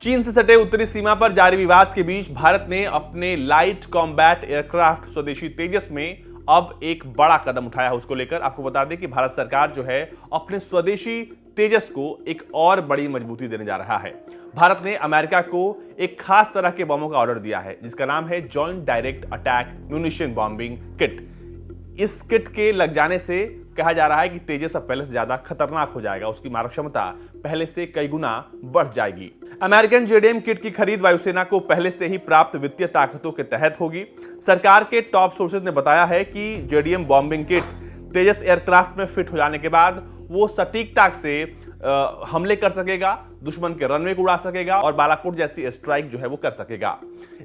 चीन से सटे उत्तरी सीमा पर जारी विवाद के बीच भारत ने अपने लाइट कॉम्बैट एयरक्राफ्ट स्वदेशी तेजस में अब एक बड़ा कदम उठाया है। उसको लेकर आपको बता दें कि भारत सरकार जो है अपने स्वदेशी तेजस को एक और बड़ी मजबूती देने जा रहा है। भारत ने अमेरिका को एक खास तरह के बमों का ऑर्डर दिया है जिसका नाम है joint direct attack munition bombing kit. इस किट के लग जाने से कहा जा रहा है कि तेजस अब पहले से ज्यादा खतरनाक हो जाएगा, उसकी मारक क्षमता पहले से कई गुना बढ़ जाएगी। अमेरिकन जेडीएम किट की खरीद वायुसेना को पहले से ही प्राप्त वित्तीय ताकतों के तहत होगी। सरकार के टॉप सोर्सेज ने बताया है कि जेडीएम बॉम्बिंग किट तेजस एयरक्राफ्ट में फिट हो जाने के बाद वो सटीकता से हमले कर सकेगा, दुश्मन के रनवे को उड़ा सकेगा और बालाकोट जैसी स्ट्राइक जो है वो कर सकेगा।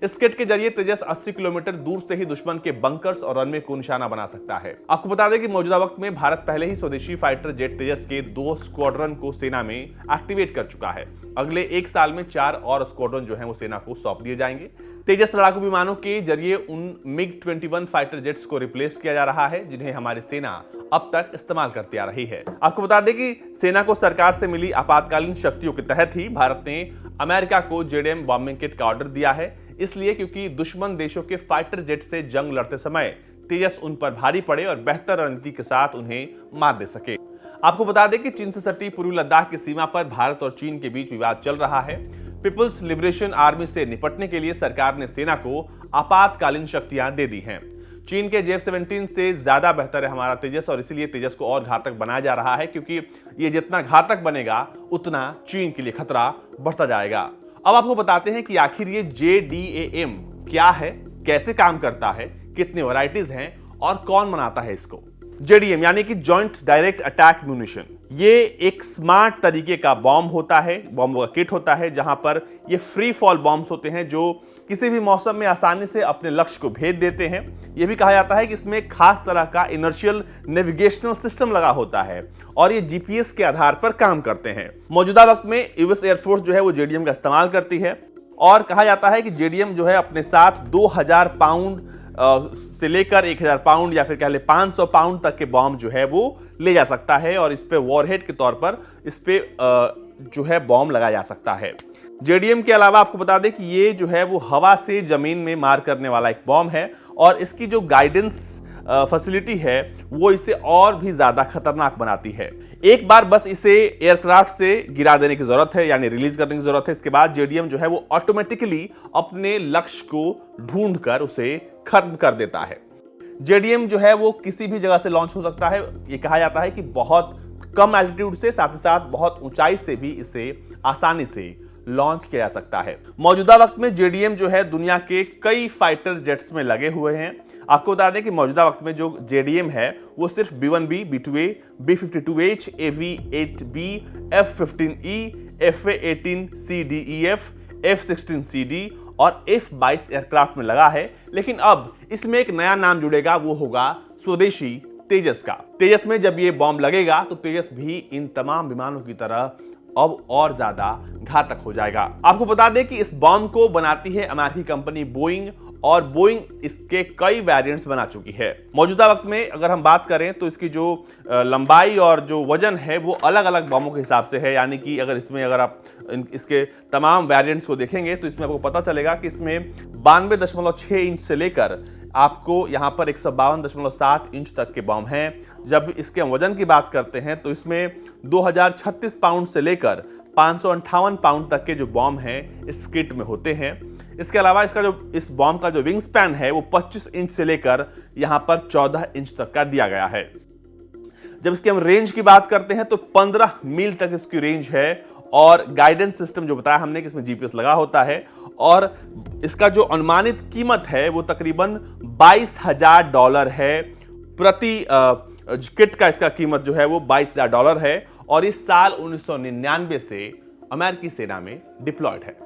इस किट के जरिए तेजस 80 किलोमीटर दूर से ही दुश्मन के बंकर्स और रनवे को निशाना बना सकता है। आपको बता दें कि मौजूदा वक्त में भारत पहले ही स्वदेशी फाइटर जेट तेजस के 2 स्क्वाड्रन को सेना में एक्टिवेट कर चुका है। अगले 1 साल में 4 और स्क्वाड्रन जो है वो सेना को सौंप दिए जाएंगे। तेजस लड़ाकू विमानों के जरिए उन मिग-21 फाइटर जेट्स को रिप्लेस किया जा रहा है जिन्हें हमारी सेना अब तक इस्तेमाल करती आ रही है। आपको बता दें कि सेना को सरकार से मिली आपातकालीन शक्तियों के तहत ही भारत ने अमेरिका को जेडीएम बॉम्बिंग किट का ऑर्डर दिया है, इसलिए क्योंकि दुश्मन देशों के फाइटर जेट से जंग लड़ते समय तेजस उन पर भारी पड़े और बेहतर रणनीति के साथ उन्हें मार दे सके। आपको बता दें कि चीन से सटी पूर्वी लद्दाख की सीमा पर भारत और चीन के बीच विवाद चल रहा है। पीपुल्स लिबरेशन आर्मी से निपटने के लिए सरकार ने सेना को आपातकालीन शक्तियां दे दी हैं। चीन के F-17 से ज्यादा बेहतर है हमारा तेजस और इसीलिए तेजस को और घातक बनाया जा रहा है, क्योंकि ये जितना घातक बनेगा उतना चीन के लिए खतरा बढ़ता जाएगा। अब आपको बताते हैं कि आखिर ये JDAM क्या है, कैसे काम करता है, कितनी वैरायटीज हैं और कौन बनाता है इसको। JDM यानी कि जॉइंट डायरेक्ट अटैक म्यूनिशन, ये एक स्मार्ट तरीके का बॉम्ब होता है, बॉम्ब का किट होता है जहां पर ये फ्री फॉल बॉम्ब्स होते हैं जो किसी भी मौसम में आसानी से अपने लक्ष्य को भेद देते हैं। यह भी कहा जाता है कि इसमें खास तरह का इनर्शियल नेविगेशनल सिस्टम लगा होता है और ये जीपीएस के आधार पर काम करते हैं। मौजूदा वक्त में यूएस एयरफोर्स जो है वो JDM का इस्तेमाल करती है और कहा जाता है कि JDM जो है अपने साथ 2000 पाउंड से लेकर 1000 पाउंड या फिर कह ले 500 पाउंड तक के बॉम्ब जो है वो ले जा सकता है और इस पे वॉरहेड के तौर पर इस पे जो है बॉम्ब लगाया जा सकता है। JDM के अलावा आपको बता दें कि ये जो है वो हवा से जमीन में मार करने वाला एक बॉम्ब है और इसकी जो गाइडेंस फैसिलिटी है वो इसे और भी ज्यादा खतरनाक बनाती है। एक बार बस इसे एयरक्राफ्ट से गिरा देने की जरूरत है, यानी रिलीज करने की जरूरत है। इसके बाद JDM जो है वो ऑटोमेटिकली अपने लक्ष्य को ढूंढकर उसे खत्म कर देता है। JDM जो है वो किसी भी जगह से लॉन्च हो सकता है। ये कहा जाता है कि बहुत कम एल्टीट्यूड से, साथ ही साथ बहुत ऊंचाई से भी इसे आसानी से लॉन्च किया जा सकता है। मौजूदा वक्त में JDM जो है दुनिया के कई फाइटर जेट्स में लगे हुए हैं। आपको बता दें कि मौजूदा वक्त में जो JDM है वो सिर्फ B-1B, B-2A, B-52H, AV-8B, F-15E, FA-18CDEF, F-16CD और F-22 एयरक्राफ्ट में लगा है। लेकिन अब इसमें एक नया नाम जुड़ेगा, वो होगा स्वदेशी तेजस का। तेजस में जब ये बॉम्ब लगेगा तो तेजस भी इन तमाम विमानों की तरह अब और ज्यादा घातक हो जाएगा। आपको बता दें कि इस बॉम्ब को बनाती है अमेरिकी कंपनी बोइंग और बोइंग इसके कई वेरिएंट्स बना चुकी है। मौजूदा वक्त में अगर हम बात करें तो इसकी जो लंबाई और जो वजन है वो अलग अलग बॉम्बों के हिसाब से है, यानी कि अगर आप इसके तमाम वेरिएंट्स को देखेंगे तो इसमें आपको पता चलेगा कि इसमें 92.6 इंच से लेकर आपको यहाँ पर 152.7 इंच तक के बॉम्ब हैं। जब इसके वजन की बात करते हैं तो इसमें 2036 पाउंड से लेकर 558 पाउंड तक के जो बॉम्ब हैं इस किट में होते हैं। इसके अलावा इस बॉम्ब का जो विंग स्पैन है वो 25 इंच से लेकर यहाँ पर 14 इंच तक का दिया गया है। जब इसके हम रेंज की बात करते हैं तो 15 मील तक इसकी रेंज है और गाइडेंस सिस्टम जो बताया हमने कि इसमें जीपीएस लगा होता है और इसका जो अनुमानित कीमत है वो तकरीबन $22,000 है। प्रति किट का इसका कीमत जो है वो $22,000 है और इस साल 1999 से अमेरिकी सेना में डिप्लॉयड है।